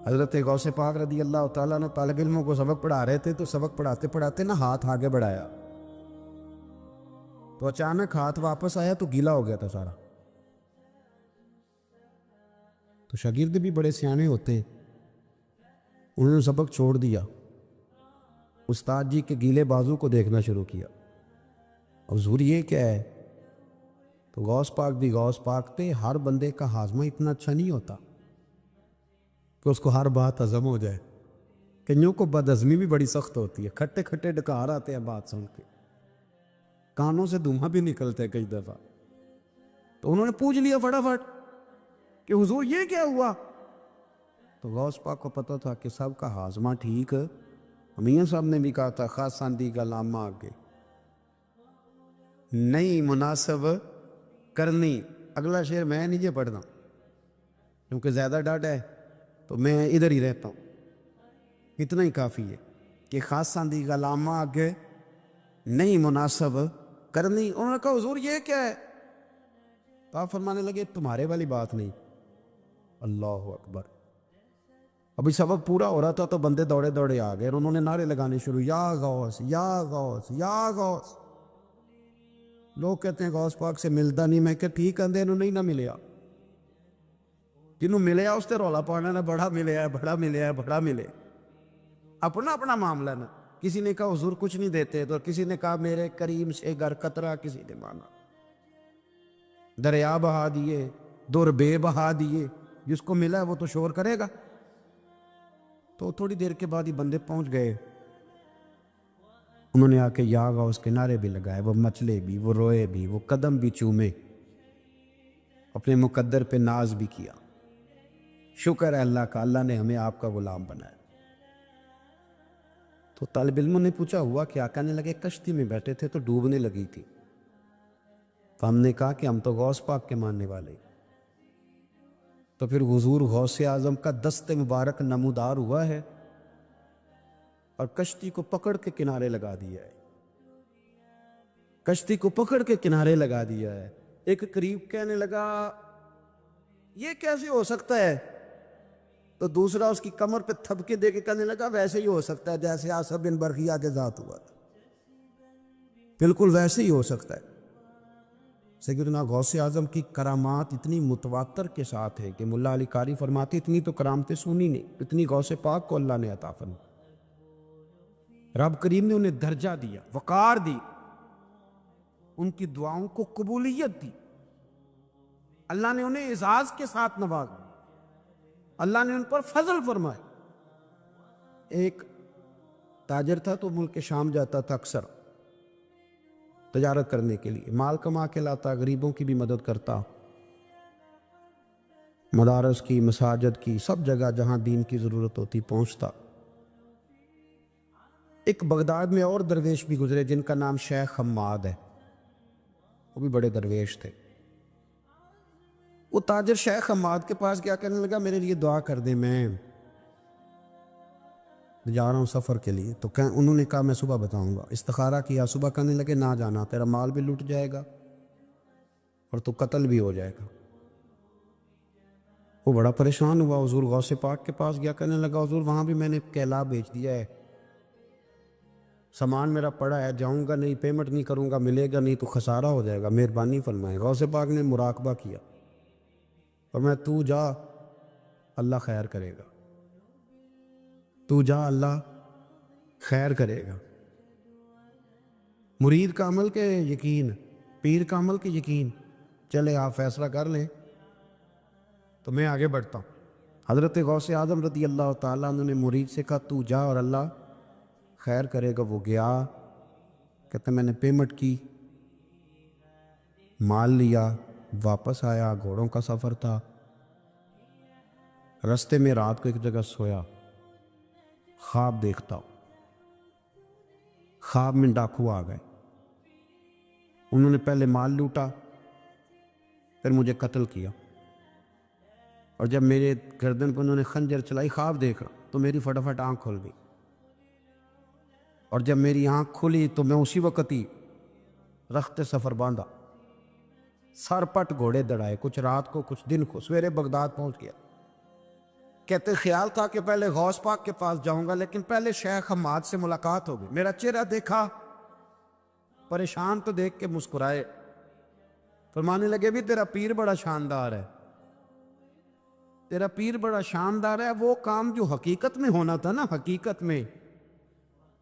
حضرت غوث پاک رضی اللہ تعالیٰ نے طالب علموں کو سبق پڑھا رہے تھے، تو سبق پڑھاتے پڑھاتے نا ہاتھ آگے بڑھایا، تو اچانک ہاتھ واپس آیا تو گیلا ہو گیا تھا سارا۔ تو شاگرد بھی بڑے سیانے ہوتے، انہوں نے سبق چھوڑ دیا، استاد جی کے گیلے بازو کو دیکھنا شروع کیا، حضور یہ کیا ہے؟ تو غوث پاک بھی غوث پاک تھے، ہر بندے کا ہاضمہ اتنا اچھا نہیں ہوتا کہ اس کو ہر بات ہضم ہو جائے، کئیوں کو بد ہضمی بھی بڑی سخت ہوتی ہے، کھٹے کھٹے ڈکار آتے ہیں بات سن کے، کانوں سے دھواں بھی نکلتے ہیں کئی دفعہ۔ تو انہوں نے پوچھ لیا فٹافٹ کہ حضور یہ کیا ہوا؟ تو غوث پاک کو پتہ تھا کہ سب کا ہاضمہ ٹھیک، میاں صاحب نے بھی کہا تھا خاص ساندی کا لامہ آگے نہیں مناسب کرنی۔ اگلا شعر میں نہیں پڑھنا کیونکہ زیادہ ڈاٹا ہے، تو میں ادھر ہی رہتا ہوں، اتنا ہی کافی ہے کہ خاص ساندی کا لامہ آگے نہیں مناسب کرنی۔ انہوں نے کہا حضور یہ کیا ہے؟ تو آپ فرمانے لگے تمہارے والی بات نہیں۔ اللہ اکبر۔ ابھی سبق پورا ہو رہا تھا تو بندے دوڑے دوڑے آ گئے اور انہوں نے نعرے لگانے شروع، یا غوث یا غوث یا غوث۔ لوگ کہتے ہیں غوث پاک سے ملتا نہیں، میں کہ ٹھیک اندے انہوں نہیں نہ ملیا، جنہوں ملیا اس تے رولا پانا نہ بڑا ملیا ہے بڑا ملیا ہے بڑا ملے، اپنا اپنا معاملہ نا۔ کسی نے کہا حضور کچھ نہیں دیتے، تو کسی نے کہا میرے کریم سے گر قطرہ، کسی نے مانا دریا بہا دیے، در بے بہا دیے، جس کو ملا ہے وہ تو شور کرے گا۔ تو تھوڑی دیر کے بعد ہی بندے پہنچ گئے، انہوں نے آ کے یا غوث کے نعرے بھی لگائے، وہ مچلے بھی، وہ روئے بھی، وہ قدم بھی چومے، اپنے مقدر پہ ناز بھی کیا۔ شکر ہے اللہ کا، اللہ نے ہمیں آپ کا غلام بنایا۔ تو طالب علموں نے پوچھا ہوا کیا؟ کہنے لگے کشتی میں بیٹھے تھے تو ڈوبنے لگی تھی، تو ہم نے کہا کہ ہم تو غوث پاک کے ماننے والے، تو پھر حضور غوث اعظم کا دست مبارک نمودار ہوا ہے اور کشتی کو پکڑ کے کنارے لگا دیا ہے، کشتی کو پکڑ کے کنارے لگا دیا ہے۔ ایک قریب کہنے لگا یہ کیسے ہو سکتا ہے؟ تو دوسرا اس کی کمر پہ تھپکے دے کے کہنے لگا ویسے ہی ہو سکتا ہے جیسے آصف بن برقیہ کے ذات ہوا تھا، بالکل ویسے ہی ہو سکتا ہے۔ سیدنا غوث اعظم کی کرامات اتنی متواتر کے ساتھ ہے کہ ملا علی قاری فرماتے اتنی تو کرامتیں سنی نہیں اتنی غوث پاک کو اللہ نے عطا فرمائی۔ رب کریم نے انہیں درجہ دیا، وقار دی، ان کی دعاؤں کو قبولیت دی، اللہ نے انہیں اعزاز کے ساتھ نوازا، اللہ نے ان پر فضل فرمائے۔ ایک تاجر تھا تو ملک شام جاتا تھا اکثر تجارت کرنے کے لیے، مال کما کے لاتا، غریبوں کی بھی مدد کرتا، مدارس کی، مساجد کی، سب جگہ جہاں دین کی ضرورت ہوتی پہنچتا۔ ایک بغداد میں اور درویش بھی گزرے جن کا نام شیخ حماد ہے، وہ بھی بڑے درویش تھے۔ وہ تاجر شیخ حماد کے پاس کیا کہنے لگا میرے لیے دعا کر دیں، میں جا رہا ہوں سفر کے لیے۔ تو انہوں نے کہا میں صبح بتاؤں گا۔ استخارہ کیا، صبح کہنے لگے نہ جانا، تیرا مال بھی لٹ جائے گا اور تو قتل بھی ہو جائے گا۔ وہ بڑا پریشان ہوا، حضور غوث پاک کے پاس گیا، کہنے لگا حضور وہاں بھی میں نے کیلا بیچ دیا ہے، سامان میرا پڑا ہے، جاؤں گا نہیں، پیمنٹ نہیں کروں گا، ملے گا نہیں تو خسارہ ہو جائے گا، مہربانی فرمائیں۔ غوث پاک نے مراقبہ کیا اور میں تو جا اللہ خیر کرے گا، تو جا اللہ خیر کرے گا۔ مرید کا عمل کے یقین، پیر کا عمل کے یقین، چلے آپ فیصلہ کر لیں تو میں آگے بڑھتا ہوں۔ حضرت غوث اعظم رضی اللہ تعالیٰ عنہ نے مرید سے کہا تو جا اور اللہ خیر کرے گا۔ وہ گیا، کہتے میں نے پیمنٹ کی، مال لیا، واپس آیا، گھوڑوں کا سفر تھا، رستے میں رات کو ایک جگہ سویا، خواب دیکھتا ہوں، خواب میں ڈاکو آ گئے، انہوں نے پہلے مال لوٹا، پھر مجھے قتل کیا، اور جب میرے گردن پر انہوں نے خنجر چلائی، خواب دیکھا تو میری فٹافٹ آنکھ کھل گئی، اور جب میری آنکھ کھلی تو میں اسی وقت ہی رخت سفر باندھا، سر پٹ گھوڑے دڑائے، کچھ رات کو کچھ دن کو، سویرے بغداد پہنچ گیا۔ کہتے خیال تھا کہ پہلے غوث پاک کے پاس جاؤں گا، لیکن پہلے شیخ حماد سے ملاقات ہو گئی۔ میرا چہرہ دیکھا، پریشان تو دیکھ کے مسکرائے، فرمانے لگے بھی تیرا پیر بڑا شاندار ہے، تیرا پیر بڑا شاندار ہے۔ وہ کام جو حقیقت میں ہونا تھا نا، حقیقت میں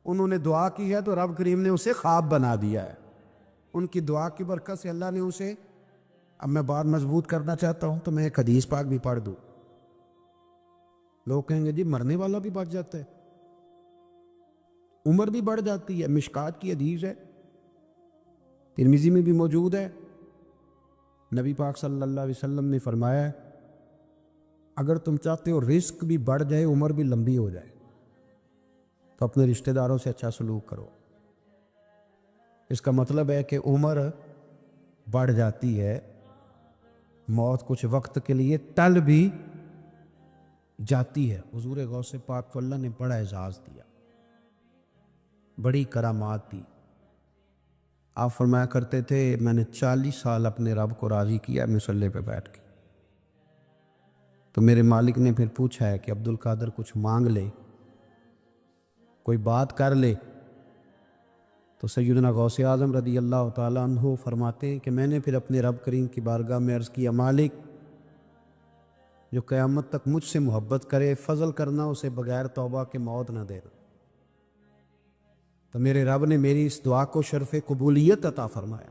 انہوں نے دعا کی ہے تو رب کریم نے اسے خواب بنا دیا ہے۔ ان کی دعا کی برکت سے اللہ نے اسے، اب میں بات مضبوط کرنا چاہتا ہوں تو میں ایک حدیث پاک بھی پڑھ دوں۔ لوگ کہیں گے جی مرنے والا بھی بچ جاتا ہے، عمر بھی بڑھ جاتی ہے۔ مشکات کی حدیث ہے، ترمذی میں بھی موجود ہے۔ نبی پاک صلی اللہ علیہ وسلم نے فرمایا ہے اگر تم چاہتے ہو رزق بھی بڑھ جائے، عمر بھی لمبی ہو جائے، تو اپنے رشتہ داروں سے اچھا سلوک کرو۔ اس کا مطلب ہے کہ عمر بڑھ جاتی ہے، موت کچھ وقت کے لیے ٹل بھی جاتی ہے۔ حضور غوث پاک کو اللہ نے بڑا اعزاز دیا، بڑی کرامات دی۔ آپ فرمایا کرتے تھے میں نے 40 سال اپنے رب کو راضی کیا مصلی پہ بیٹھ کے۔ تو میرے مالک نے پھر پوچھا ہے کہ عبد القادر کچھ مانگ لے، کوئی بات کر لے، تو سیدنا غوث اعظم رضی اللہ تعالیٰ عنہ فرماتے ہیں کہ میں نے پھر اپنے رب کریم کی بارگاہ میں عرض کیا مالک جو قیامت تک مجھ سے محبت کرے، فضل کرنا اسے بغیر توبہ کے موت نہ دینا۔ تو میرے رب نے میری اس دعا کو شرف قبولیت عطا فرمایا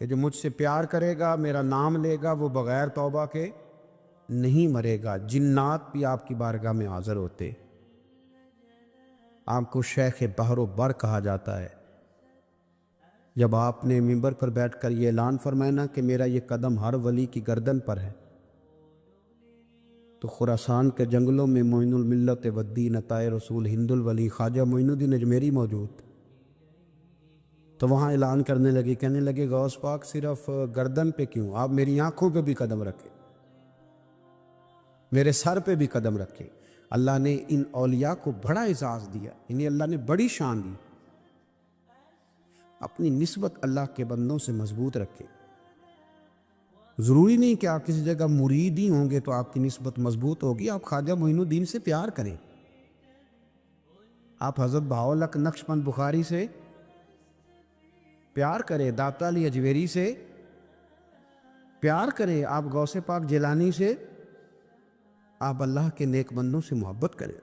کہ جو مجھ سے پیار کرے گا، میرا نام لے گا، وہ بغیر توبہ کے نہیں مرے گا۔ جنات بھی آپ کی بارگاہ میں حاضر ہوتے، آپ کو شیخ بحر و بر کہا جاتا ہے۔ جب آپ نے منبر پر بیٹھ کر یہ اعلان فرمایا نا کہ میرا یہ قدم ہر ولی کی گردن پر ہے، تو خراسان کے جنگلوں میں معین الملت والدین عطائے رسول ہند الولی خواجہ معین الدین اجمیری موجود، تو وہاں اعلان کرنے لگے، کہنے لگے غوث پاک صرف گردن پہ کیوں، آپ میری آنکھوں پہ بھی قدم رکھیں، میرے سر پہ بھی قدم رکھیں۔ اللہ نے ان اولیاء کو بڑا اعزاز دیا، انہیں اللہ نے بڑی شان دی۔ اپنی نسبت اللہ کے بندوں سے مضبوط رکھیں۔ ضروری نہیں کہ آپ کسی جگہ مرید ہی ہوں گے تو آپ کی نسبت مضبوط ہوگی۔ آپ خواجہ معین الدین سے پیار کریں، آپ حضرت بہاءالحق نقشبند بخاری سے پیار کریں، داتا علی اجویری سے پیار کریں، آپ غوث پاک جیلانی سے، آپ اللہ کے نیک بندوں سے محبت کریں،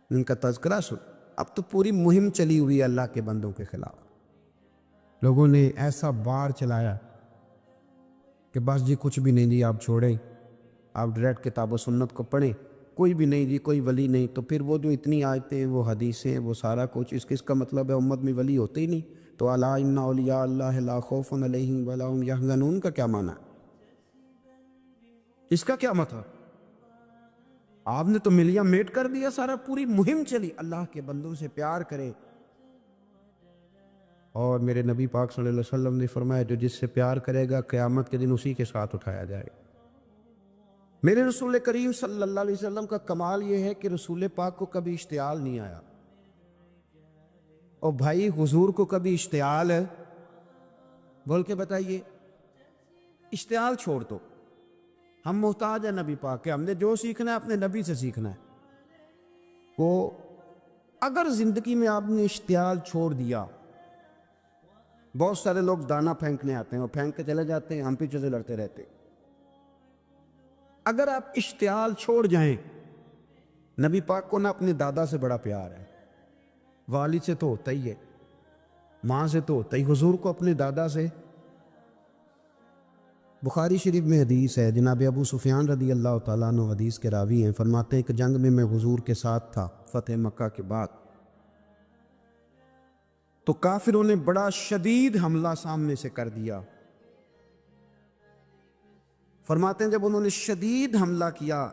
ان کا تذکرہ سن۔ اب تو پوری مہم چلی ہوئی ہے اللہ کے بندوں کے خلاف، لوگوں نے ایسا بار چلایا کہ بس جی کچھ بھی نہیں جی، آپ چھوڑیں، آپ ڈائریکٹ کتاب و سنت کو پڑھیں، کوئی بھی نہیں جی، کوئی ولی نہیں۔ تو پھر وہ جو اتنی آیتیں، وہ حدیثیں، وہ سارا کچھ، اس کا مطلب ہے امت میں ولی ہوتے ہی نہیں۔ تو الا ان اولیاء اللہ لا خوف علیہم ولا هم یحزنون کا کیا معنی ہے؟ اس کا کیا مطلب؟ آپ نے تو ملیا میٹ کر دیا سارا، پوری مہم چلی اللہ کے بندوں سے پیار کرے۔ اور میرے نبی پاک صلی اللہ علیہ وسلم نے فرمایا جو جس سے پیار کرے گا قیامت کے دن اسی کے ساتھ اٹھایا جائے گا۔ میرے رسول کریم صلی اللہ علیہ وسلم کا کمال یہ ہے کہ رسول پاک کو کبھی اشتعال نہیں آیا، اور بھائی حضور کو کبھی اشتعال ہے بول کے بتائیے، اشتعال چھوڑ دو۔ ہم محتاج ہیں نبی پاک کے، ہم نے جو سیکھنا ہے اپنے نبی سے سیکھنا ہے۔ وہ اگر زندگی میں آپ نے اشتعال چھوڑ دیا، بہت سارے لوگ دانہ پھینکنے آتے ہیں، وہ پھینک کے چلے جاتے ہیں، ہم پیچھے سے لڑتے رہتے۔ اگر آپ اشتعال چھوڑ جائیں، نبی پاک کو نہ اپنے دادا سے بڑا پیار ہے، والد سے تو ہوتا ہی ہے، ماں سے تو ہوتا ہی، حضور کو اپنے دادا سے۔ بخاری شریف میں حدیث ہے، جناب ابو سفیان رضی اللہ تعالیٰ عنہ حدیث کے راوی ہیں، فرماتے ہیں کہ جنگ میں حضور کے ساتھ تھا فتح مکہ کے بعد، تو کافروں نے بڑا شدید حملہ سامنے سے کر دیا۔ فرماتے ہیں جب انہوں نے شدید حملہ کیا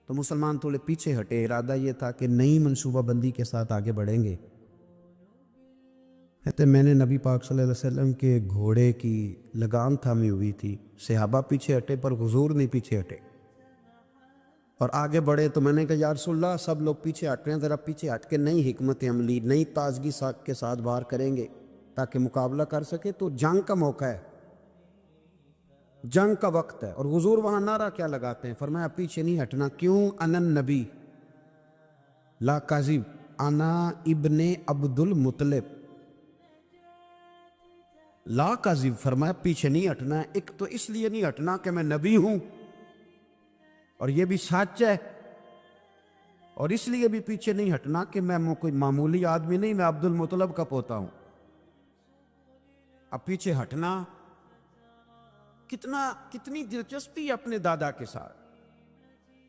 تو مسلمان تھوڑے پیچھے ہٹے، ارادہ یہ تھا کہ نئی منصوبہ بندی کے ساتھ آگے بڑھیں گے۔ کہتے میں نے نبی پاک صلی اللہ علیہ وسلم کے گھوڑے کی لگام تھامی ہوئی تھی، صحابہ پیچھے ہٹے پر حضور نہیں پیچھے ہٹے، اور آگے بڑھے تو میں نے کہا یا رسول اللہ سب لوگ پیچھے ہٹ رہے ہیں، ذرا پیچھے ہٹ کے نئی حکمت عملی، نئی تازگی کے ساتھ وار کریں گے تاکہ مقابلہ کر سکے، تو جنگ کا موقع ہے۔ جنگ کا وقت ہے، اور حضور وہاں نعرہ کیا لگاتے ہیں؟ فرمایا پیچھے نہیں ہٹنا. کیوں؟ انا النبی لا کاذب، انا ابن عبد المطلب لا کاذب. فرمایا پیچھے نہیں ہٹنا ہے. ایک تو اس لیے نہیں ہٹنا کہ میں نبی ہوں اور یہ بھی سچ ہے، اور اس لیے بھی پیچھے نہیں ہٹنا کہ میں کوئی معمولی آدمی نہیں، میں عبد المطلب کا پوتا ہوں. اب پیچھے ہٹنا، کتنی دلچسپی اپنے دادا کے ساتھ،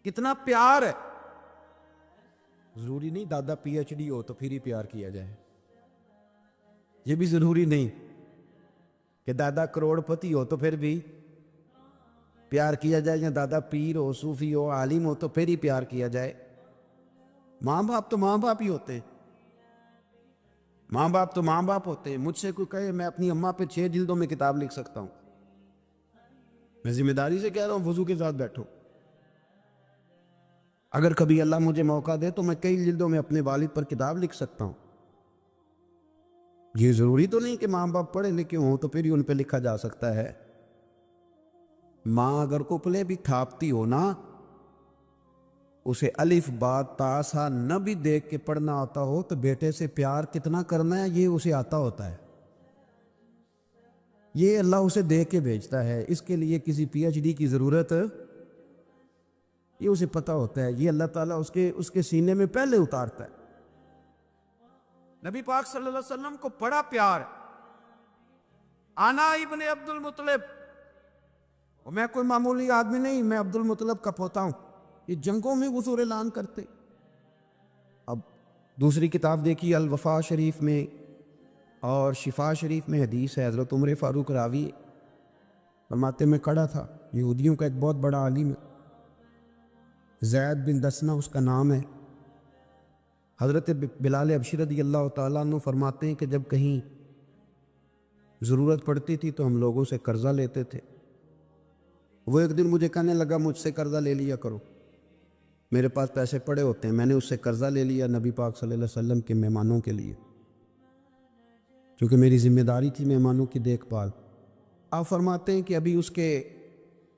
کتنا پیار ہے. ضروری نہیں دادا پی ایچ ڈی ہو تو پھر ہی پیار کیا جائے، یہ بھی ضروری نہیں کہ دادا کروڑ پتی ہو تو پھر بھی پیار کیا جائے، یا دادا پیر ہو، صوفی ہو، عالم ہو تو پھر ہی پیار کیا جائے. ماں باپ تو ماں باپ ہی ہوتے ہیں، ماں باپ تو ماں باپ ہوتے ہیں. مجھ سے کوئی کہے میں اپنی اماں پہ 6 جلدوں میں کتاب لکھ سکتا ہوں، میں ذمہ داری سے کہہ رہا ہوں، وضو کے ساتھ بیٹھو. اگر کبھی اللہ مجھے موقع دے تو میں کئی جلدوں میں اپنے والد پر کتاب لکھ سکتا ہوں. یہ ضروری تو نہیں کہ ماں باپ پڑھے لکھے ہوں تو پھر ہی ان پہ لکھا جا سکتا ہے. ماں اگر کپلے بھی تھاپتی ہو نا، اسے الف با تا سا نہ بھی دیکھ کے پڑھنا آتا ہو تو بیٹے سے پیار کتنا کرنا ہے یہ اسے آتا ہوتا ہے. یہ اللہ اسے دیکھ کے بھیجتا ہے، اس کے لیے کسی پی ایچ ڈی کی ضرورت، یہ اسے پتہ ہوتا ہے. یہ اللہ تعالیٰ اس کے سینے میں پہلے اتارتا ہے. نبی پاک صلی اللہ علیہ وسلم کو بڑا پیار ہے. آنا ابن عبد المطلب، اور میں کوئی معمولی آدمی نہیں، میں عبد المطلب کا پوتا ہوں. یہ جنگوں میں حضور اعلان کرتے. اب دوسری کتاب دیکھیے الوفا شریف میں اور شفا شریف میں حدیث ہے، حضرت عمر فاروق راوی فرماتے میں کھڑا تھا، یہودیوں کا ایک بہت بڑا عالم ہے، زید بن دسنہ اس کا نام ہے. حضرت بلال حبشی رضی اللہ تعالیٰ عنہ فرماتے ہیں کہ جب کہیں ضرورت پڑتی تھی تو ہم لوگوں سے قرضہ لیتے تھے. وہ ایک دن مجھے کہنے لگا مجھ سے قرضہ لے لیا کرو، میرے پاس پیسے پڑے ہوتے ہیں. میں نے اس سے قرضہ لے لیا نبی پاک صلی اللہ علیہ وسلم کے مہمانوں کے لیے، کیونکہ میری ذمہ داری تھی مہمانوں کی دیکھ بھال. آپ فرماتے ہیں کہ ابھی اس کے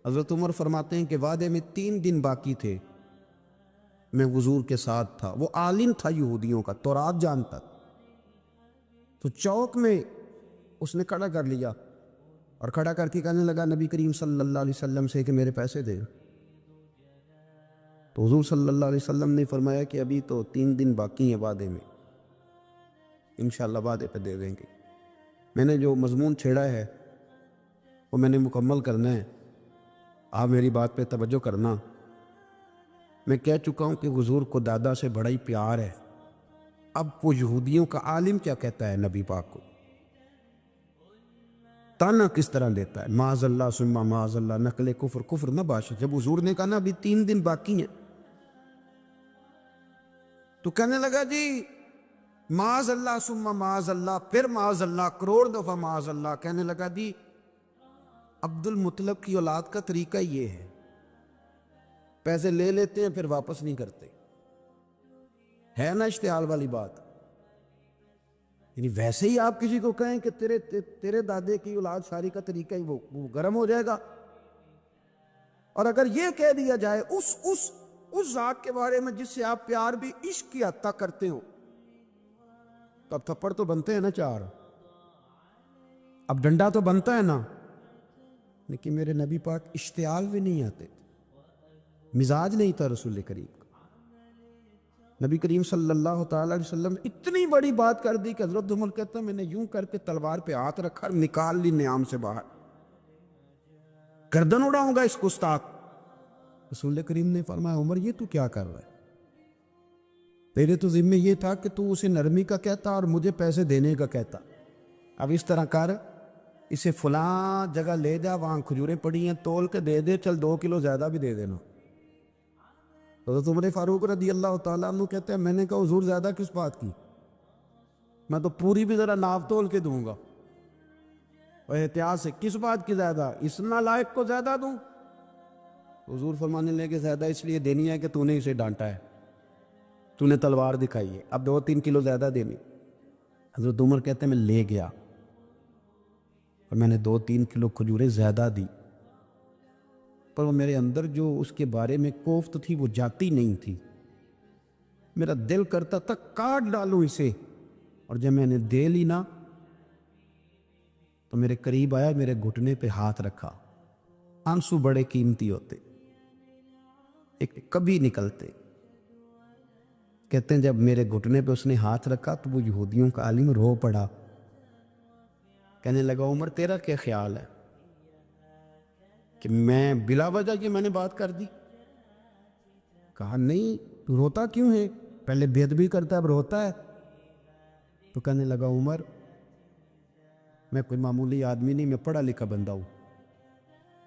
حضرت عمر فرماتے ہیں کہ وعدے میں 3 دن باقی تھے، میں حضور کے ساتھ تھا. وہ عالم تھا یہودیوں کا، تورات جانتا، تو چوک میں اس نے کھڑا کر لیا اور کھڑا کر کے کہنے لگا نبی کریم صلی اللہ علیہ وسلم سے کہ میرے پیسے دے. تو حضور صلی اللہ علیہ وسلم نے فرمایا کہ ابھی تو 3 دن باقی ہیں وعدے میں، انشاءاللہ وعدے پہ دے دیں گے. میں نے جو مضمون چھیڑا ہے وہ میں نے مکمل کرنا ہے، آپ میری بات پہ توجہ کرنا. میں کہہ چکا ہوں کہ حضور کو دادا سے بڑا ہی پیار ہے. اب وہ یہودیوں کا عالم کیا کہتا ہے نبی پاک کو، تانا کس طرح دیتا ہے، معاذ اللہ ثم معاذ اللہ، نقل کفر نہ باشا. جب حضور نے کہا نا ابھی 3 دن باقی ہیں تو کہنے لگا جی معاذ اللہ ثم معاذ اللہ، پھر معاذ اللہ، کروڑ دفعہ معاذ اللہ. کہنے لگا جی عبد المطلب کی اولاد کا طریقہ یہ ہے، پیسے لے لیتے ہیں پھر واپس نہیں کرتے. ہے نا اشتعال والی بات. یعنی ویسے ہی آپ کسی کو کہیں کہ تیرے دادے کی اولاد ساری کا طریقہ ہی وہ گرم ہو جائے گا. اور اگر یہ کہہ دیا جائے اس ذات کے بارے میں جس سے آپ پیار بھی عشق کی حد تک کرتے ہو، تو اب تھپڑ تو بنتے ہیں نا 4، اب ڈنڈا تو بنتا ہے نا. لیکن میرے نبی پاک اشتعال بھی نہیں آتے، مزاج نہیں تھا رسول کریم کا. نبی کریم صلی اللہ تعالی علیہ وسلم نے اتنی بڑی بات کر دی کہ حضرت عمر کہتا ہے میں نے یوں کر کے تلوار پہ ہاتھ رکھا، نکال لی نیام سے باہر، گردن اڑاؤں گا اس گستاخ. رسول کریم نے فرمایا عمر یہ تو کیا کر رہا ہے، تیرے تو ذمہ یہ تھا کہ تو اسے نرمی کا کہتا اور مجھے پیسے دینے کا کہتا. اب اس طرح کر، اسے فلاں جگہ لے جا، وہاں کھجوریں پڑی ہیں تول کے دے دے، چل 2 کلو زیادہ بھی دے دینا. حضرت عمر فاروق رضی اللہ تعالیٰ عنہ کہتے ہیں میں نے کہا حضور زیادہ کس بات کی، میں تو پوری بھی ذرا ناپ تول کے دوں گا. اور احتیاط سے، کس بات کی زیادہ، اس نالائق کو زیادہ دوں؟ حضور فرمانے لگے زیادہ اس لیے دینی ہے کہ تو نے اسے ڈانٹا ہے، تو نے تلوار دکھائی ہے، اب 2-3 کلو زیادہ دینی. حضرت عمر کہتے ہیں میں لے گیا اور میں نے 2-3 کلو کھجوریں زیادہ دی. پر وہ میرے اندر جو اس کے بارے میں کوفت تھی وہ جاتی نہیں تھی. میرا دل کرتا تھا کاٹ ڈالوں اسے، اور جب میں نے دے لی نا تو میرے قریب آیا، میرے گھٹنے پہ ہاتھ رکھا. آنسو بڑے قیمتی ہوتے، ایک کبھی نکلتے. کہتے ہیں جب میرے گھٹنے پہ اس نے ہاتھ رکھا تو وہ یہودیوں کا عالم رو پڑا. کہنے لگا عمر تیرا کیا خیال ہے کہ میں بلا وجہ یہ میں نے بات کر دی؟ کہا نہیں، تو روتا کیوں ہے؟ پہلے بے ادبی کرتا ہے اب روتا ہے. تو کہنے لگا عمر میں کوئی معمولی آدمی نہیں، میں پڑھا لکھا بندہ ہوں.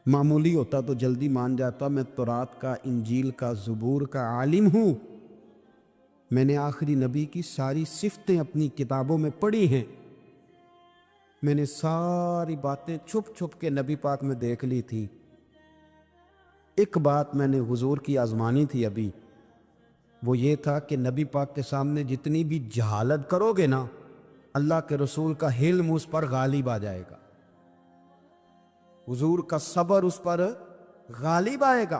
معمولی ہوتا تو جلدی مان جاتا. میں تورات کا، انجیل کا، زبور کا عالم ہوں. میں نے آخری نبی کی ساری صفتیں اپنی کتابوں میں پڑھی ہیں. میں نے ساری باتیں چھپ چھپ کے نبی پاک میں دیکھ لی تھی. ایک بات میں نے حضور کی آزمانی تھی ابھی، وہ یہ تھا کہ نبی پاک کے سامنے جتنی بھی جہالت کرو گے نا، اللہ کے رسول کا حلم اس پر غالب آ جائے گا، حضور کا صبر اس پر غالب آئے گا.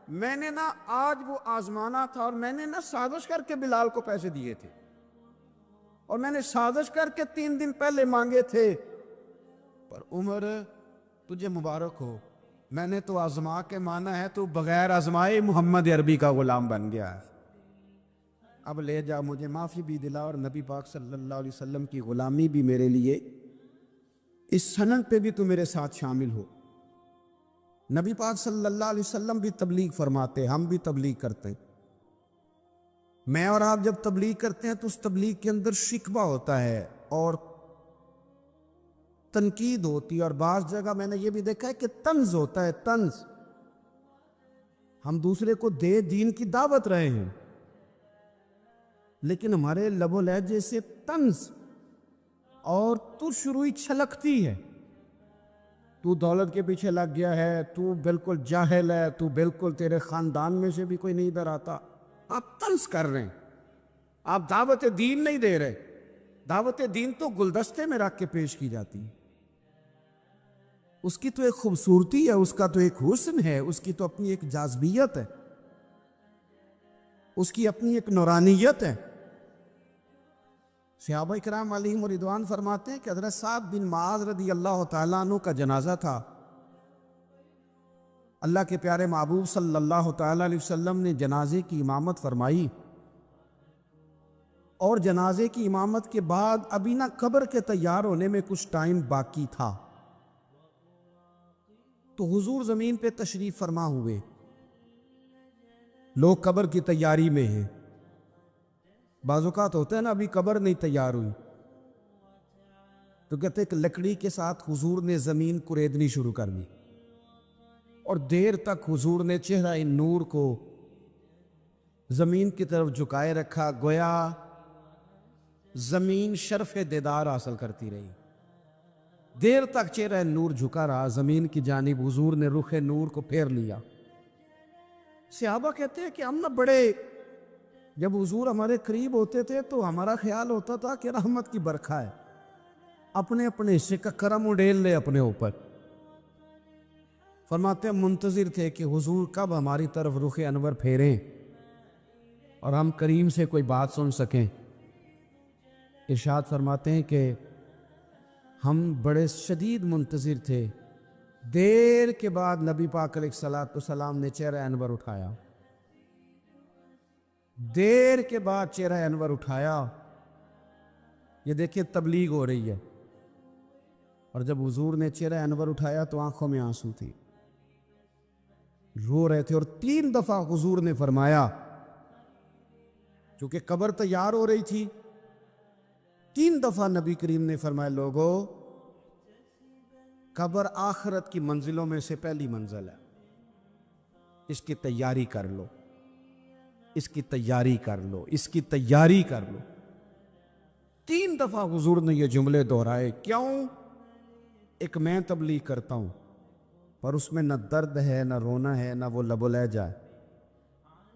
میں نے نا آج وہ آزمانا تھا، اور میں نے نا سازش کر کے بلال کو پیسے دیے تھے، اور میں نے سازش کر کے 3 دن پہلے مانگے تھے. پر عمر تجھے مبارک ہو، میں نے تو آزما کے مانا ہے، تو بغیر آزمائے محمد عربی کا غلام بن گیا ہے. اب لے جا، مجھے معافی بھی دلا، اور نبی پاک صلی اللہ علیہ وسلم کی غلامی بھی میرے لیے اس سنت پہ بھی تو میرے ساتھ شامل ہو. نبی پاک صلی اللہ علیہ وسلم بھی تبلیغ فرماتے، ہم بھی تبلیغ کرتے ہیں. میں اور آپ جب تبلیغ کرتے ہیں تو اس تبلیغ کے اندر شکوہ ہوتا ہے اور تنقید ہوتی ہے، اور بعض جگہ میں نے یہ بھی دیکھا ہے کہ طنز ہوتا ہے. طنز، ہم دوسرے کو دین کی دعوت رہے ہیں، لیکن ہمارے لب و لہجے سے طنز اور ترش روئی چھلکتی ہے. تو دولت کے پیچھے لگ گیا ہے، تو بالکل جاہل ہے، تو بالکل تیرے خاندان میں سے بھی کوئی نہیں ادھر آتا. آپ طنز کر رہے ہیں، آپ دعوت دین نہیں دے رہے. دعوت دین تو گلدستے میں رکھ کے پیش کی جاتی ہے. اس کی تو ایک خوبصورتی ہے، اس کا تو ایک حسن ہے، اس کی تو اپنی ایک جاذبیت ہے، اس کی اپنی ایک نورانیت ہے. صحابہ کرام علیہم رضوان فرماتے ہیں کہ حضرت سعد بن معاذ رضی اللہ تعالیٰ عنہ کا جنازہ تھا. اللہ کے پیارے محبوب صلی اللہ تعالیٰ علیہ وسلم نے جنازے کی امامت فرمائی، اور جنازے کی امامت کے بعد ابھی نہ قبر کے تیار ہونے میں کچھ ٹائم باقی تھا. تو حضور زمین پہ تشریف فرما ہوئے، لوگ قبر کی تیاری میں ہیں. بعض اوقات ہوتا ہے نا ابھی قبر نہیں تیار ہوئی، تو کہتے ہیں کہ لکڑی کے ساتھ حضور نے زمین کریدنی شروع کر دی، اور دیر تک حضور نے چہرہ نور کو زمین کی طرف جھکائے رکھا، گویا زمین شرف دیدار حاصل کرتی رہی. دیر تک چہرہ نور جھکا رہا زمین کی جانب. حضور نے رخ نور کو پھیر لیا. صحابہ کہتے ہیں کہ ہم نہ بڑے، جب حضور ہمارے قریب ہوتے تھے تو ہمارا خیال ہوتا تھا کہ رحمت کی برکھا ہے، اپنے اپنے حصے کا کرم اڈیل لے اپنے اوپر. فرماتے ہیں منتظر تھے کہ حضور کب ہماری طرف رخ انور پھیریں اور ہم کریم سے کوئی بات سن سکیں. ارشاد فرماتے ہیں کہ ہم بڑے شدید منتظر تھے. دیر کے بعد نبی پاک علیہ الصلوۃ والسلام نے چہرہ انور اٹھایا. دیر کے بعد چہرہ انور اٹھایا. یہ دیکھیں تبلیغ ہو رہی ہے، اور جب حضور نے چہرہ انور اٹھایا تو آنکھوں میں آنسو تھی، رو رہے تھے. اور 3 دفعہ حضور نے فرمایا، چونکہ قبر تیار ہو رہی تھی، 3 دفعہ نبی کریم نے فرمایا لوگو، قبر آخرت کی منزلوں میں سے پہلی منزل ہے، اس کی تیاری کر لو، اس کی تیاری کر لو، اس کی تیاری کر لو. 3 دفعہ حضور نے یہ جملے دہرائے. کیوں؟ ایک میں تبلیغ کرتا ہوں، پر اس میں نہ درد ہے، نہ رونا ہے، نہ وہ لب و لہجہ ہے.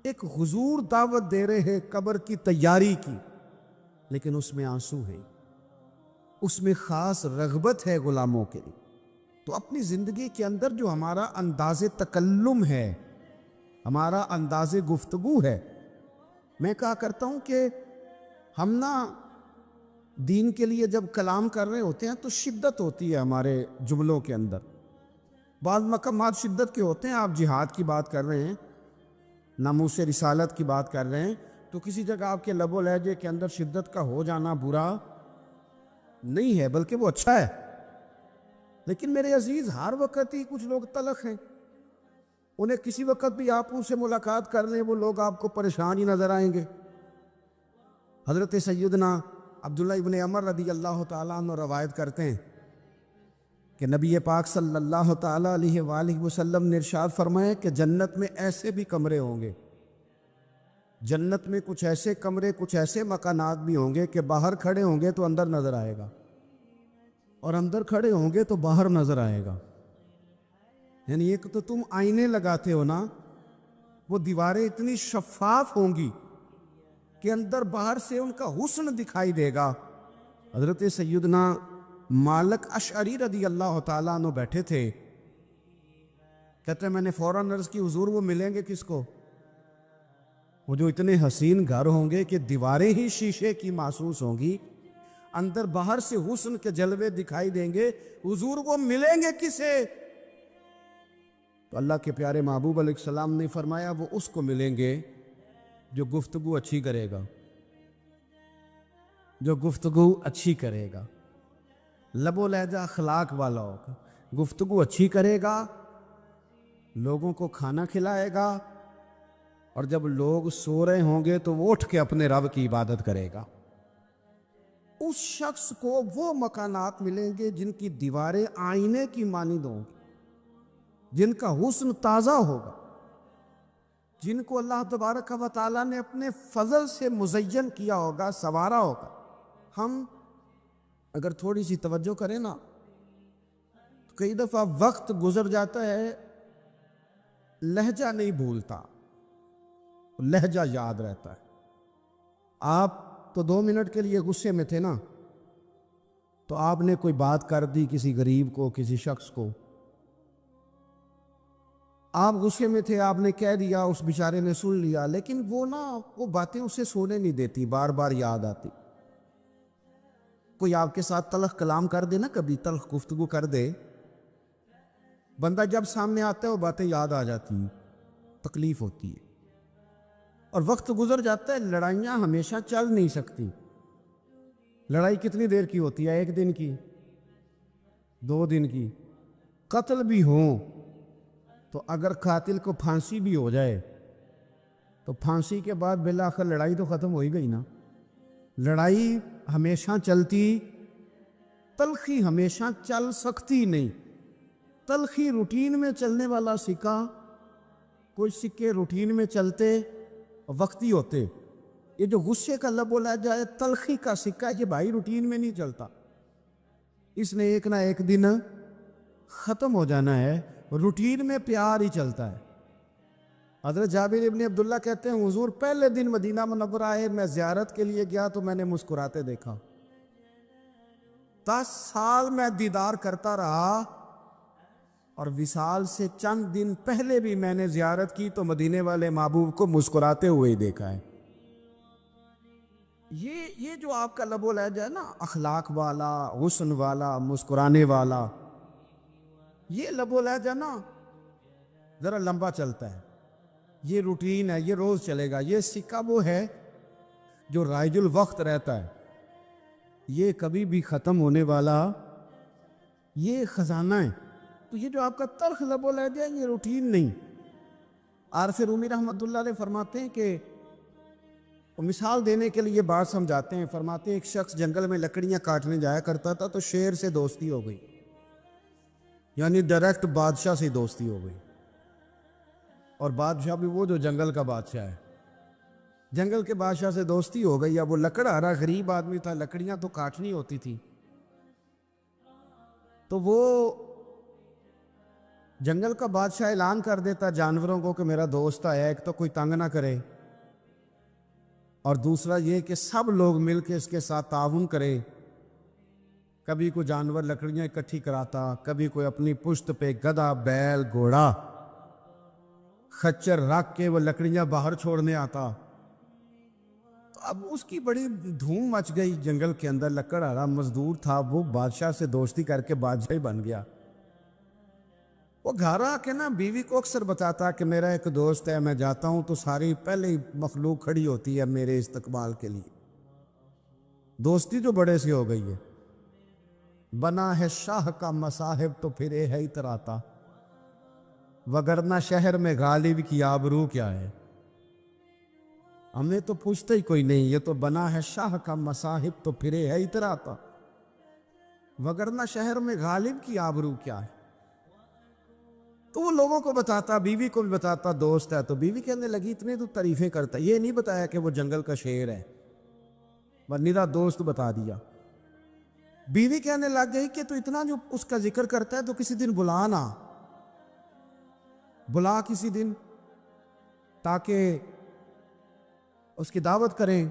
ایک حضور دعوت دے رہے ہیں قبر کی تیاری کی، لیکن اس میں آنسو ہے، اس میں خاص رغبت ہے غلاموں کے لیے. تو اپنی زندگی کے اندر جو ہمارا انداز تکلم ہے، ہمارا انداز گفتگو ہے، میں کہا کرتا ہوں کہ ہم نا دین کے لیے جب کلام کر رہے ہوتے ہیں تو شدت ہوتی ہے ہمارے جملوں کے اندر. بعض مقامات شدت کے ہوتے ہیں. آپ جہاد کی بات کر رہے ہیں، ناموس رسالت کی بات کر رہے ہیں، تو کسی جگہ آپ کے لب و لہجے کے اندر شدت کا ہو جانا برا نہیں ہے، بلکہ وہ اچھا ہے. لیکن میرے عزیز، ہر وقت ہی کچھ لوگ تلخ ہیں. انہیں کسی وقت بھی آپ ان سے ملاقات کر لیں، وہ لوگ آپ کو پریشان ہی نظر آئیں گے. حضرت سیدنا عبداللہ ابن عمر رضی اللہ تعالیٰ عنہ روایت کرتے ہیں کہ نبی پاک صلی اللہ تعالیٰ علیہ وآلہ وسلم نے ارشاد فرمایا کہ جنت میں ایسے بھی کمرے ہوں گے، جنت میں کچھ ایسے کمرے، کچھ ایسے مکانات بھی ہوں گے کہ باہر کھڑے ہوں گے تو اندر نظر آئے گا، اور اندر کھڑے ہوں گے تو باہر نظر آئے گا. یعنی ایک تو تم آئینے لگاتے ہو نا، وہ دیواریں اتنی شفاف ہوں گی کہ اندر باہر سے ان کا حسن دکھائی دے گا. حضرت سیدنا مالک اشعری رضی اللہ تعالیٰ عنہ بیٹھے تھے، کہتے ہیں میں نے فوراً عرض کی حضور وہ ملیں گے کس کو؟ وہ جو اتنے حسین گھر ہوں گے کہ دیواریں ہی شیشے کی محسوس ہوں گی، اندر باہر سے حسن کے جلوے دکھائی دیں گے، حضور وہ ملیں گے کسے؟ تو اللہ کے پیارے محبوب علیہ السلام نے فرمایا وہ اس کو ملیں گے جو گفتگو اچھی کرے گا، جو گفتگو اچھی کرے گا، لب و لہجہ اخلاق والا ہوگا، گفتگو اچھی کرے گا، لوگوں کو کھانا کھلائے گا، اور جب لوگ سو رہے ہوں گے تو وہ اٹھ کے اپنے رب کی عبادت کرے گا. اس شخص کو وہ مکانات ملیں گے جن کی دیواریں آئینے کی مانند ہوں گی، جن کا حسن تازہ ہوگا، جن کو اللہ تبارک و تعالیٰ نے اپنے فضل سے مزین کیا ہوگا، سنوارا ہوگا. ہم اگر تھوڑی سی توجہ کریں نا تو کئی دفعہ وقت گزر جاتا ہے، لہجہ نہیں بھولتا، لہجہ یاد رہتا ہے. آپ تو 2 منٹ کے لیے غصے میں تھے نا، تو آپ نے کوئی بات کر دی کسی غریب کو، کسی شخص کو، آپ غصے میں تھے، آپ نے کہہ دیا، اس بیچارے نے سن لیا، لیکن وہ باتیں اسے سونے نہیں دیتی، بار بار یاد آتی. کوئی آپ کے ساتھ تلخ کلام کر دے نا، کبھی تلخ گفتگو کر دے، بندہ جب سامنے آتا ہے وہ باتیں یاد آ جاتی ہیں، تکلیف ہوتی ہے، اور وقت گزر جاتا ہے. لڑائیاں ہمیشہ چل نہیں سکتی. لڑائی کتنی دیر کی ہوتی ہے؟ 1 دن کی، 2 دن کی. قتل بھی ہوں تو اگر قاتل کو پھانسی بھی ہو جائے تو پھانسی کے بعد بالآخر لڑائی تو ختم ہو ہی گئی نا. لڑائی ہمیشہ چلتی، تلخی ہمیشہ چل سکتی نہیں. تلخی روٹین میں چلنے والا سکہ، کوئی سکے روٹین میں چلتے وقتی ہوتے. یہ جو غصے کا لب و لہجہ ہے، تلخی کا سکہ، یہ بھائی روٹین میں نہیں چلتا، اس نے ایک نہ ایک دن ختم ہو جانا ہے. روٹین میں پیار ہی چلتا ہے. حضرت جابر ابن عبداللہ کہتے ہیں حضور پہلے دن مدینہ منورہ آئے، میں زیارت کے لیے گیا تو میں نے مسکراتے دیکھا. 10 سال میں دیدار کرتا رہا، اور وصال سے چند دن پہلے بھی میں نے زیارت کی تو مدینے والے محبوب کو مسکراتے ہوئے ہی دیکھا ہے. یہ جو آپ کا لب و لہجہ ہے نا، اخلاق والا، حسن والا، مسکرانے والا، یہ لب و لہجہ نا ذرا لمبا چلتا ہے. یہ روٹین ہے، یہ روز چلے گا. یہ سکہ وہ ہے جو رائج الوقت رہتا ہے، یہ کبھی بھی ختم ہونے والا یہ خزانہ ہے. تو یہ جو آپ کا تلخ لب و لہجہ ہے، یہ روٹین نہیں. عارف رومی رحمۃ اللہ علیہ فرماتے ہیں کہ مثال دینے کے لیے بات سمجھاتے ہیں. فرماتے ہیں ایک شخص جنگل میں لکڑیاں کاٹنے جایا کرتا تھا تو شیر سے دوستی ہو گئی، یعنی ڈائریکٹ بادشاہ سے دوستی ہو گئی. اور بادشاہ بھی وہ جو جنگل کا بادشاہ ہے، جنگل کے بادشاہ سے دوستی ہو گئی. اب وہ لکڑہارا غریب آدمی تھا، لکڑیاں تو کاٹنی ہوتی تھی، تو وہ جنگل کا بادشاہ اعلان کر دیتا جانوروں کو کہ میرا دوست آیا، ایک تو کوئی تنگ نہ کرے، اور دوسرا یہ کہ سب لوگ مل کے اس کے ساتھ تعاون کرے. کبھی کوئی جانور لکڑیاں اکٹھی کراتا، کبھی کوئی اپنی پشت پہ گدھا، بیل، گھوڑا، خچر رکھ کے وہ لکڑیاں باہر چھوڑنے آتا۔ تو اب اس کی بڑی دھوم مچ گئی جنگل کے اندر، لکڑہارا مزدور تھا، وہ بادشاہ سے دوستی کر کے بادشاہ بن گیا۔ وہ گھر آ کے نا بیوی کو اکثر بتاتا کہ میرا ایک دوست ہے، میں جاتا ہوں تو ساری پہلے ہی مخلوق کھڑی ہوتی ہے میرے استقبال کے لیے۔ دوستی جو بڑے سے ہو گئی ہے۔ بنا ہے شاہ کا مصاحب تو پھر یہ ہے اتراتا، وگرنہ شہر میں غالب کی آبرو کیا ہے۔ ہمیں تو پوچھتے ہی کوئی نہیں، یہ تو بنا ہے شاہ کا مصاحب تو پھر یہ ہے اتراتا، وگرنہ شہر میں غالب کی آبرو کیا ہے۔ تو وہ لوگوں کو بتاتا، بیوی کو بھی بتاتا، دوست ہے۔ تو بیوی کہنے لگی اتنے تو تعریفیں کرتا، یہ نہیں بتایا کہ وہ جنگل کا شیر ہے، نیرا دوست بتا دیا۔ بیوی کہنے لگ گئی کہ تو اتنا جو اس کا ذکر کرتا ہے تو کسی دن بلانا، بلا کسی دن تاکہ اس کی دعوت کریں۔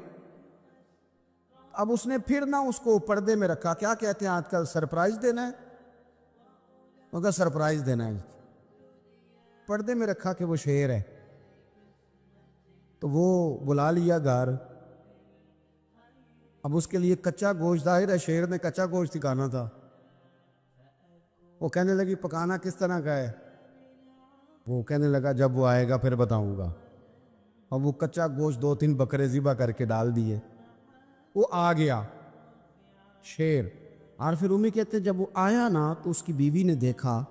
اب اس نے پھر نہ اس کو پردے میں رکھا، کیا کہتے ہیں آج کل، سرپرائز دینا ہے، مگر سرپرائز دینا ہے، پردے میں رکھا کہ وہ شیر ہے۔ تو وہ بلا لیا گھر۔ اب اس کے لیے کچا گوشت، ظاہر ہے شیر نے کچا گوشت سکھانا تھا۔ وہ کہنے لگی پکانا کس طرح کا ہے؟ وہ کہنے لگا جب وہ آئے گا پھر بتاؤں گا۔ اب وہ کچا گوشت 2-3 بکرے ذبح کر کے ڈال دیے۔ وہ آ گیا شیر، اور پھر امی کہتے ہیں جب وہ آیا نا تو اس کی بیوی نے دیکھا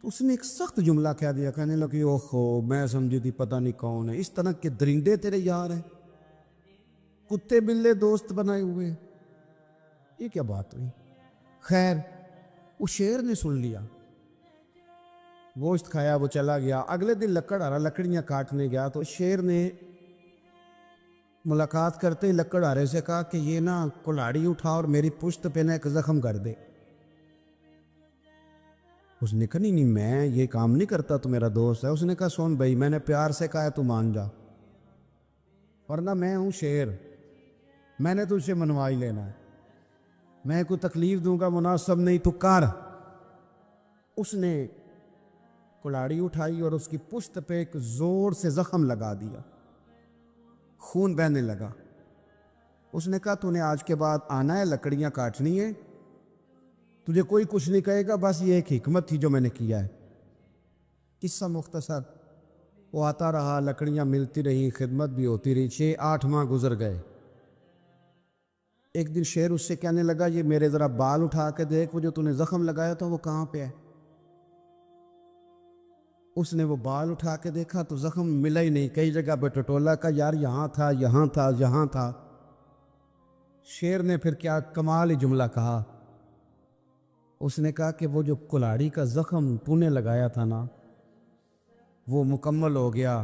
تو اس نے ایک سخت جملہ کہہ دیا، کہنے لگی اوہو میں سمجھی تھی پتہ نہیں کون ہے، اس طرح کے درندے تیرے یار ہیں، کتے بلے دوست بنائے ہوئے، یہ کیا بات ہوئی؟ خیر وہ شیر نے سن لیا، گوشت کھایا، وہ چلا گیا۔ اگلے دن لکڑہارا لکڑیاں کاٹنے گیا تو شیر نے ملاقات کرتے ہی لکڑہارے سے کہا کہ یہ نا کلاڑی اٹھا اور میری پشت پہ نا ایک زخم کر دے۔ اس نے کہا نہیں میں یہ کام نہیں کرتا، تو میرا دوست ہے۔ اس نے کہا سن بھائی، میں نے پیار سے کہا ہے تو مان جا، ورنہ میں ہوں شیر، میں نے تجھ سے منوا ہی لینا ہے، میں کوئی تکلیف دوں گا مناسب نہیں، تو کر۔ اس نے کلاڑی اٹھائی اور اس کی پشت پہ ایک زور سے زخم لگا دیا، خون بہنے لگا۔ اس نے کہا تو نے آج کے بعد آنا ہے، لکڑیاں کاٹنی ہے، تجھے کوئی کچھ نہیں کہے گا، بس یہ ایک حکمت تھی جو میں نے کیا ہے۔ قصہ مختصر، وہ آتا رہا، لکڑیاں ملتی رہی، خدمت بھی ہوتی رہی، 6-8 ماہ گزر گئے۔ ایک دن شیر اس سے کہنے لگا یہ میرے ذرا بال اٹھا کے دیکھ، وہ جو تو نے زخم لگایا تھا وہ کہاں پہ ہے؟ اس نے وہ بال اٹھا کے دیکھا تو زخم ملا ہی نہیں، کئی جگہ پہ ٹٹولا کا، یار یہاں تھا، یہاں تھا، یہاں تھا۔ شیر نے پھر کیا کمال ہی جملہ کہا، اس نے کہا کہ وہ جو کلاڑی کا زخم تو نے لگایا تھا نا وہ مکمل ہو گیا،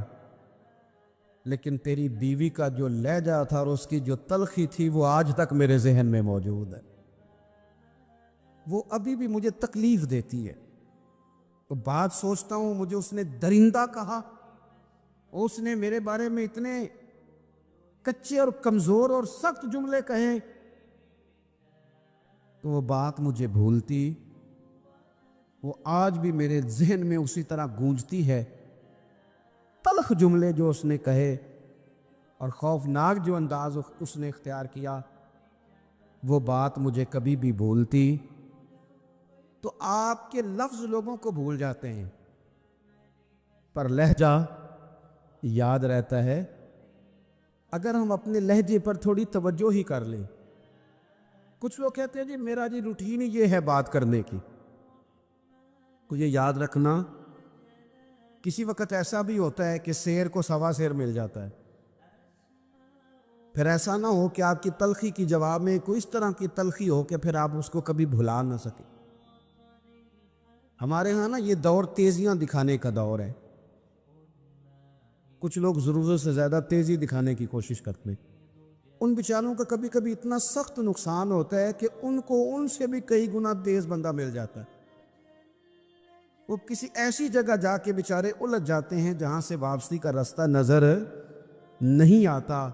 لیکن تیری بیوی کا جو لہجہ تھا اور اس کی جو تلخی تھی وہ آج تک میرے ذہن میں موجود ہے، وہ ابھی بھی مجھے تکلیف دیتی ہے۔ تو بات سوچتا ہوں مجھے اس نے درندہ کہا، اس نے میرے بارے میں اتنے کچے اور کمزور اور سخت جملے کہے، تو وہ بات مجھے بھولتی، وہ آج بھی میرے ذہن میں اسی طرح گونجتی ہے۔ تلخ جملے جو اس نے کہے اور خوفناک جو انداز اس نے اختیار کیا، وہ بات مجھے کبھی بھی بھولتی۔ تو آپ کے لفظ لوگوں کو بھول جاتے ہیں پر لہجہ یاد رہتا ہے، اگر ہم اپنے لہجے پر تھوڑی توجہ ہی کر لیں۔ کچھ لوگ کہتے ہیں جی میرا جی روٹین ہی یہ ہے بات کرنے کی، تو یہ یاد رکھنا کسی وقت ایسا بھی ہوتا ہے کہ شیر کو سوا شیر مل جاتا ہے، پھر ایسا نہ ہو کہ آپ کی تلخی کی جواب میں کوئی اس طرح کی تلخی ہو کہ پھر آپ اس کو کبھی بھلا نہ سکیں۔ ہمارے ہاں نا یہ دور تیزیاں دکھانے کا دور ہے، کچھ لوگ ضرورت سے زیادہ تیزی دکھانے کی کوشش کرتے ہیں، ان بیچاروں کا کبھی کبھی اتنا سخت نقصان ہوتا ہے کہ ان کو ان سے بھی کئی گنا تیز بندہ مل جاتا ہے، وہ کسی ایسی جگہ جا کے بیچارے الجھ جاتے ہیں جہاں سے واپسی کا راستہ نظر نہیں آتا۔